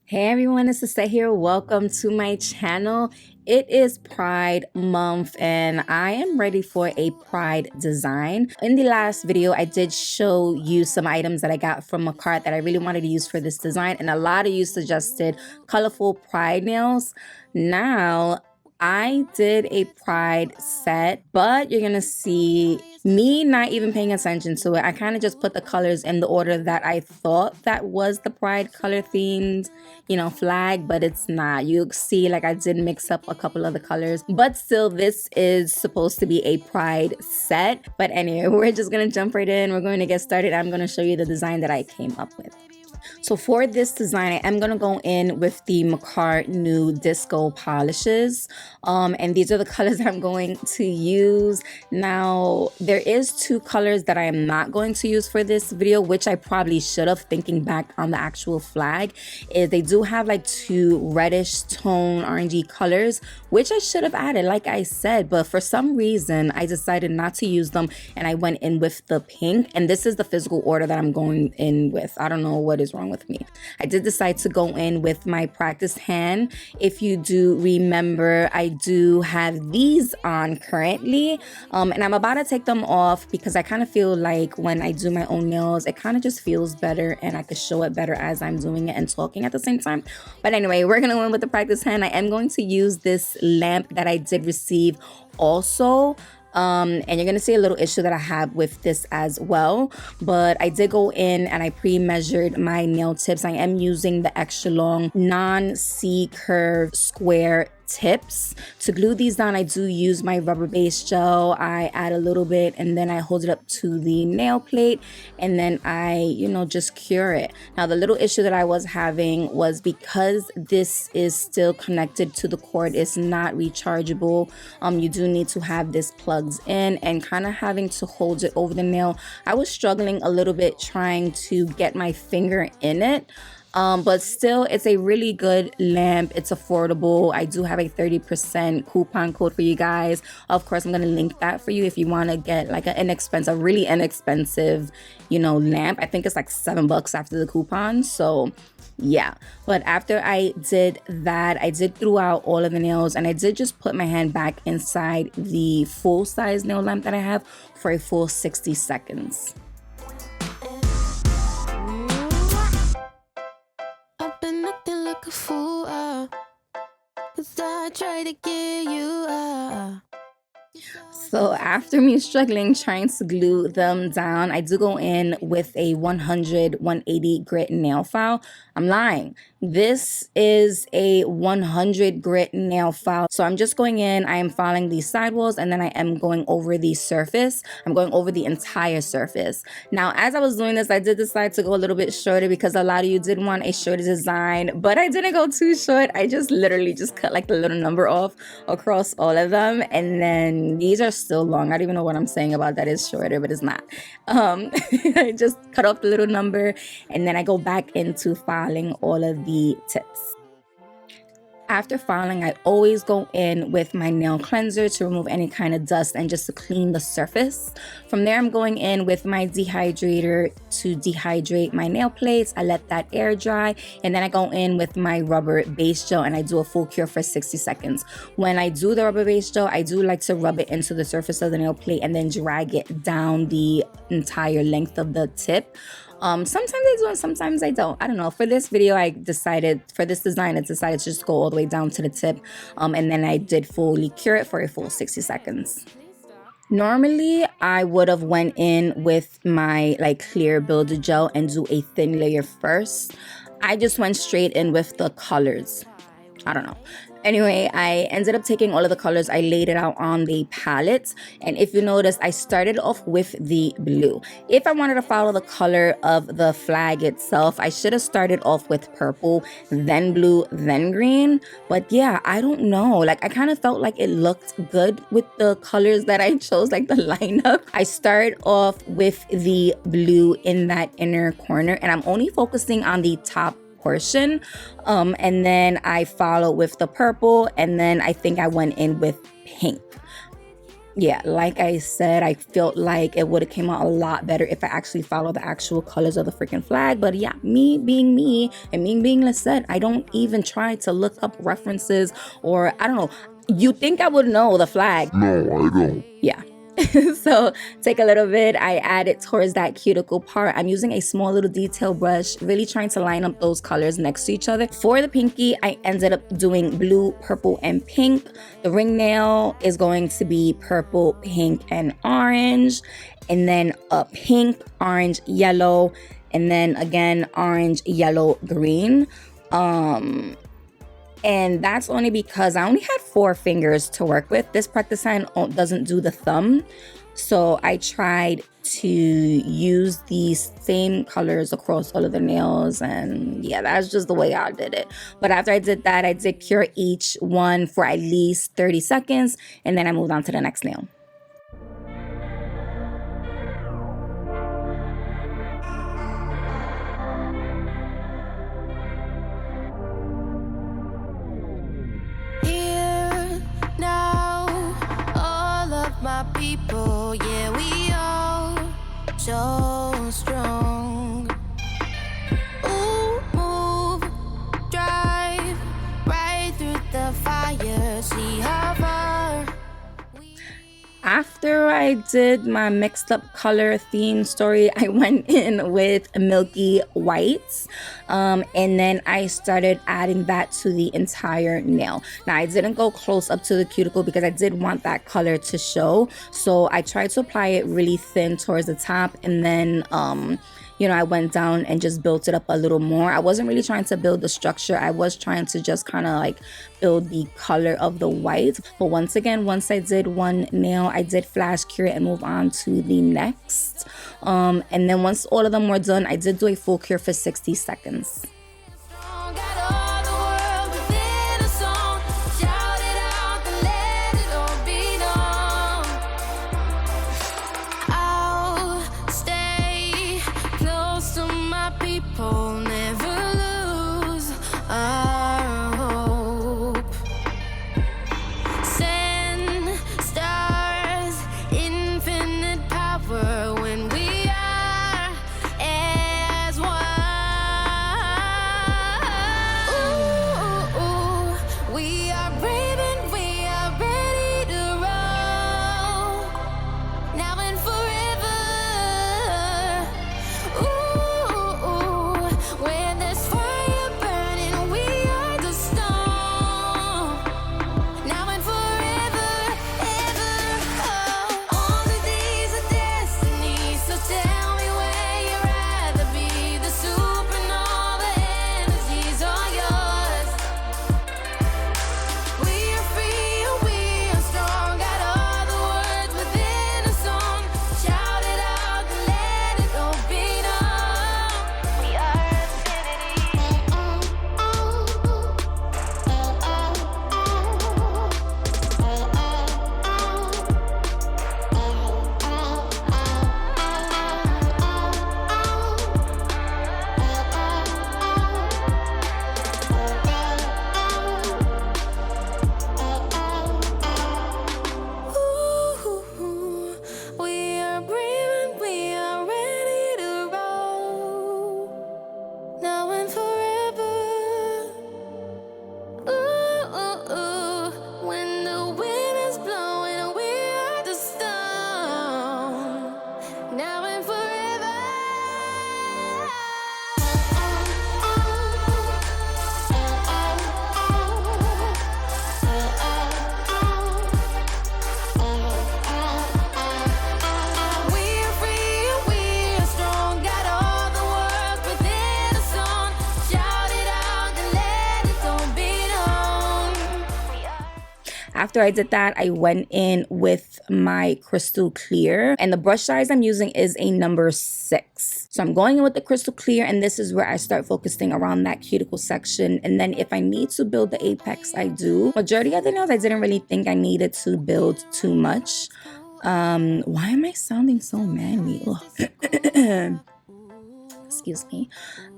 Hey everyone, it's Lissette here. Welcome to my channel. It is Pride Month and I am ready for a Pride design. In the last video, I did show you some items that I got from Makartt that I really wanted to use for this design, and a lot of you suggested colorful Pride nails. Now, I did a Pride set, but you're gonna see me not even paying attention to it. I kind of just put the colors in the order that I thought that was the Pride color themed, flag, but it's not. You see, like, I did mix up a couple of the colors, but still, this is supposed to be a Pride set. But anyway, we're just gonna jump right in. We're going to get started. I'm gonna show you the design that I came up with. So for this design, I am going to go in with the Makartt New Disco Polishes. And these are the colors that I'm going to use. Now, there is two colors that I am not going to use for this video, which I probably should have, thinking back on the actual flag, is they do have like two reddish tone orangey colors, which I should have added, like I said, but for some reason, I decided not to use them, and I went in with the pink, and this is the physical order that I'm going in with. I don't know what is wrong with me. I did decide to go in with my practice hand. If you do remember, I do have these on currently, and I'm about to take them off because I kind of feel like when I do my own nails, it kind of just feels better and I could show it better as I'm doing it and talking at the same time. But anyway, we're gonna go in with the practice hand. I am going to use this lamp that I did receive also. And you're gonna see a little issue that I have with this as well, but I did go in and I pre-measured my nail tips. I am using the extra long non-C curve square tips. To glue these down, I do use my rubber base gel. I add a little bit and then I hold it up to the nail plate, and then I just cure it. Now, the little issue that I was having was because this is still connected to the cord, it's not rechargeable. You do need to have this plugged in, and kind of having to hold it over the nail, I was struggling a little bit trying to get my finger in it. But still, it's a really good lamp. It's affordable. I do have a 30% coupon code for you guys. Of course, I'm going to link that for you if you want to get like a really inexpensive, lamp. I think it's like $7 after the coupon. So yeah, but after I did that, I did throw out all of the nails, and I did just put my hand back inside the full size nail lamp that I have for a full 60 seconds. So after me struggling trying to glue them down, I do go in with a 100/180 grit nail file. I'm lying. This is a 100 grit nail file. So I'm just going in, I am filing the sidewalls, and then I am going over the surface. I'm going over the entire surface. Now, as I was doing this, I did decide to go a little bit shorter because a lot of you did want a shorter design, but I didn't go too short. I just literally just cut like the little number off across all of them, and then these are still long. I don't even know what I'm saying about that is shorter, but it's not. I just cut off the little number, and then I go back into filing all of the tips. After filing, I always go in with my nail cleanser to remove any kind of dust and just to clean the surface. From there, I'm going in with my dehydrator to dehydrate my nail plates. I let that air dry, and then I go in with my rubber base gel and I do a full cure for 60 seconds. When I do the rubber base gel, I do like to rub it into the surface of the nail plate and then drag it down the entire length of the tip. Sometimes I do and sometimes I don't. I don't know. For this video, for this design, I decided to just go all the way down to the tip. And then I did fully cure it for a full 60 seconds. Normally, I would have went in with my clear builder gel and do a thin layer first. I just went straight in with the colors. I don't know. Anyway, I ended up taking all of the colors. I laid it out on the palette, and if you notice, I started off with the blue. If I wanted to follow the color of the flag itself, I should have started off with purple, then blue, then green. But yeah, I don't know. I kind of felt like it looked good with the colors that I chose, like the lineup. I started off with the blue in that inner corner, and I'm only focusing on the top portion, and then I follow with the purple, and then I think I went in with pink. Yeah, like I said, I felt like it would have came out a lot better if I actually followed the actual colors of the freaking flag. But yeah, me being me and me being Lissette, I don't even try to look up references, or I don't know. You think I would know the flag? No, I don't. Yeah. So take a little bit, I add it towards that cuticle part. I'm using a small little detail brush, really trying to line up those colors next to each other. For the pinky, I ended up doing blue, purple, and pink. The ring nail is going to be purple, pink, and orange, and then a pink, orange, yellow, and then again orange, yellow, green. And that's only because I only had 4 fingers to work with. This practice sign doesn't do the thumb, so I tried to use these same colors across all of the nails, and yeah, that's just the way I did it. But after I did that, I did cure each one for at least 30 seconds, and then I moved on to the next nail. People, yeah, we all so strong. Ooh, move, drive right through the fire. See how far. After I did my mixed up color theme story, I went in with milky whites, and then I started adding that to the entire nail. Now I didn't go close up to the cuticle because I did want that color to show, so I tried to apply it really thin towards the top, and then you know, I went down and just built it up a little more. I wasn't really trying to build the structure. I was trying to just kind of like build the color of the white. But once again, once I did one nail, I did flash cure and move on to the next. And then once all of them were done, I did do a full cure for 60 seconds. After I did that, I went in with my crystal clear, and the brush size I'm using is a number 6. So I'm going in with the crystal clear, and this is where I start focusing around that cuticle section. And then if I need to build the apex, I do. Majority of the nails, I didn't really think I needed to build too much. Why am I sounding so manly? excuse me.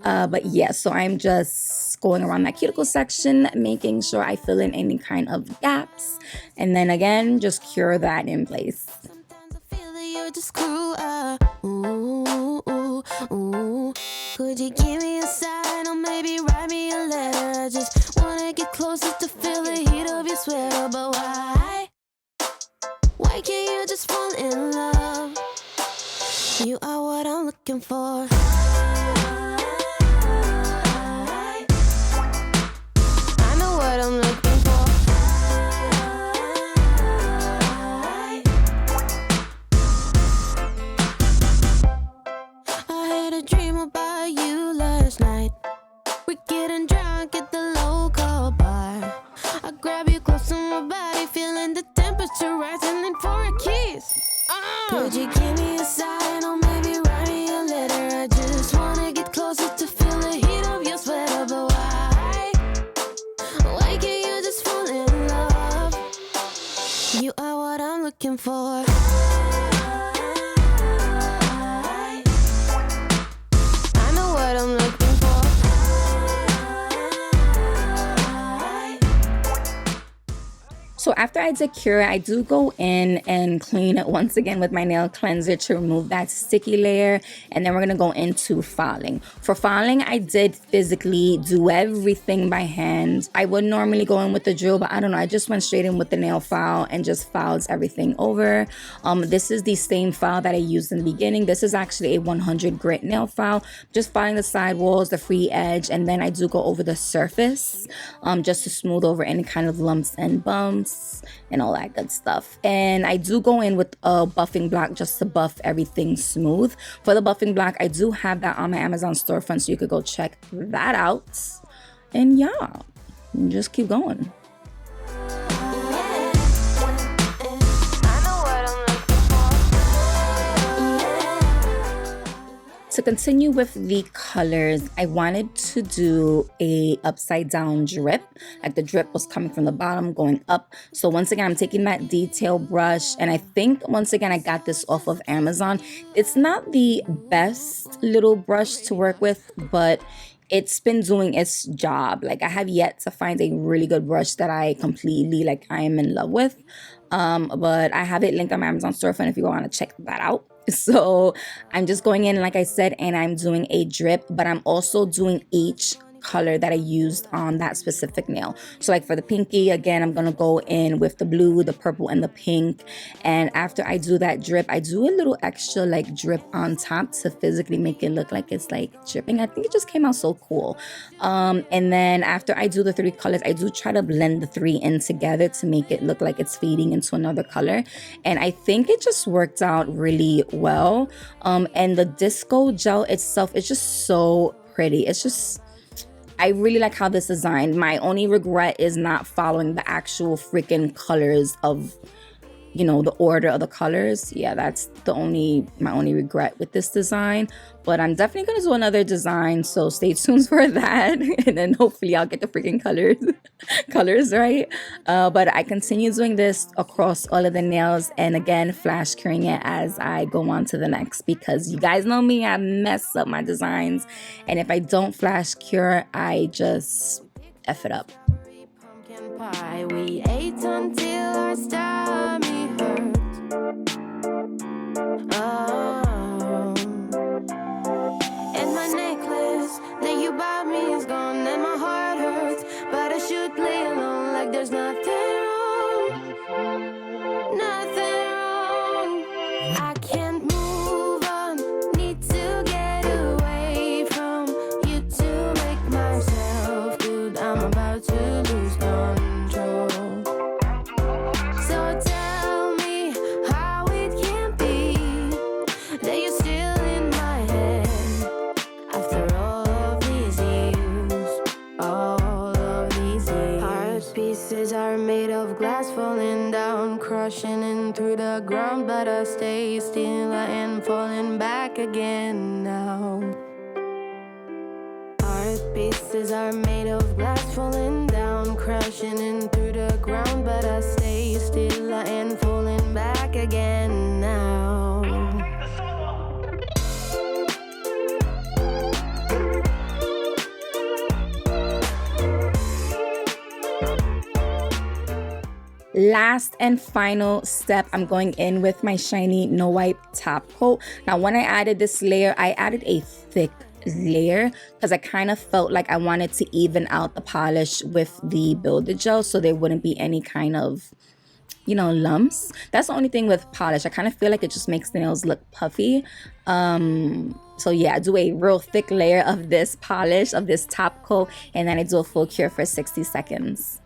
But yeah, so I'm just going around that cuticle section, making sure I fill in any kind of gaps, and then again just cure that in place. Sometimes I feel that you're just cruel. Ooh, ooh, ooh. Could you give me a sign or maybe write me a letter? I just wanna get closer to feel the heat of your sweater. But why can't you just fall in love? You are what I'm looking for. I know what I'm looking for. I had a dream about you last night. We're getting drunk at the local bar. I grab you close to my body, feeling the temperature rising, and for a kiss. Could you give me a sign or maybe write me a letter? I just wanna get closer to feel the heat of your sweater. But why can't you just fall in love? You are what I'm looking for. I know what I'm looking for. So after I did cure, I do go in and clean it once again with my nail cleanser to remove that sticky layer, and then we're gonna go into filing. For filing, I did physically do everything by hand. I would normally go in with the drill, but I don't know, I just went straight in with the nail file and just files everything over. This is the same file that I used in the beginning. This is actually a 100 grit nail file. Just filing the side walls, the free edge, and then I do go over the surface just to smooth over any kind of lumps and bumps and all that good stuff. And I do go in with a buffing block just to buff everything smooth. For the buffing block, I do have that on my Amazon storefront, so you could go check that out. And yeah, just keep going. To continue with the colors, I wanted to do a upside down drip. Like the drip was coming from the bottom going up. So once again, I'm taking that detail brush, and I think once again I got this off of Amazon. It's not the best little brush to work with, but it's been doing its job. Like I have yet to find a really good brush that I completely like I am in love with. But I have it linked on my Amazon storefront if you want to check that out. So I'm just going in, like I said, and I'm doing a drip, but I'm also doing each color that I used on that specific nail. So like for the pinky, again, I'm gonna go in with the blue, the purple, and the pink. And after I do that drip, I do a little extra like drip on top to physically make it look like it's like dripping. I think it just came out so cool. And then after I do the three colors, I do try to blend the three in together to make it look like it's fading into another color. And I think it just worked out really well. And the disco gel itself is just so pretty. It's just, I really like how this is designed. My only regret is not following the actual freaking colors of, you know, the order of the colors. Yeah, that's my only regret with this design. But I'm definitely gonna do another design, so stay tuned for that. And then hopefully I'll get the freaking colors right. But I continue doing this across all of the nails, and again flash curing it as I go on to the next, because you guys know me, I mess up my designs, and if I don't flash cure, I just F it up. Pumpkin pie we ate until our stomach hurt. Oh, and my necklace that you bought me is gone, and my heart hurts, but I should play along like there's nothing wrong, nothing wrong. I can't move on, need to get away from you to make myself good. I'm about to lose control. So tell me how it can be that you're still in my head after all of these years, all of these years. Heart pieces are made of glass falling down, crushing in through the ground, but I stay still. I am falling back again now. Heart pieces are made of glass falling down, crashing in through the ground, but I stay still. I am falling back again now. Last and final step, I'm going in with my shiny no wipe top coat. Now when I added this layer, I added a thick layer because I kind of felt like I wanted to even out the polish with the builder gel so there wouldn't be any kind of, you know, lumps. That's the only thing with polish. I kind of feel like it just makes the nails look puffy. So yeah, I do a real thick layer of this polish, of this top coat, and then I do a full cure for 60 seconds.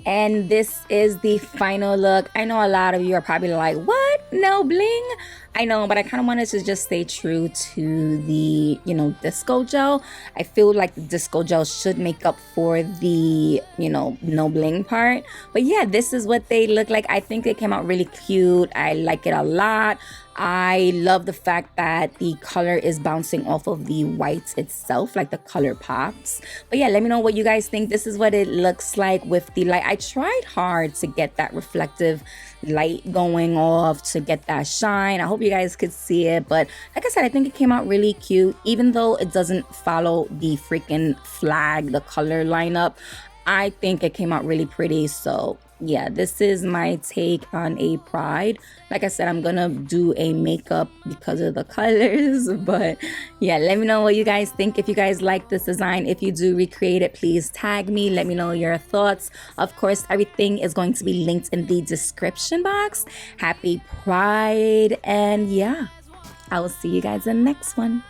And this is the final look. I know a lot of you are probably like, what? No bling? I know, but I kind of wanted to just stay true to the, you know, disco gel. I feel like the disco gel should make up for the, you know, no bling part. But yeah, this is what they look like. I think they came out really cute. I like it a lot. I love the fact that the color is bouncing off of the whites itself, like the color pops. But yeah, let me know what you guys think. This is what it looks like with the light. I tried hard to get that reflective light going off, to get that shine. I hope you guys could see it, but like I said, I think it came out really cute. Even though it doesn't follow the freaking flag, the color lineup, I think it came out really pretty. So yeah, this is my take on a Pride. Like I said, I'm gonna do a makeup because of the colors, but yeah, let me know what you guys think. If you guys like this design, if you do recreate it, please tag me, let me know your thoughts. Of course, everything is going to be linked in the description box. Happy Pride, and yeah, I will see you guys in the next one.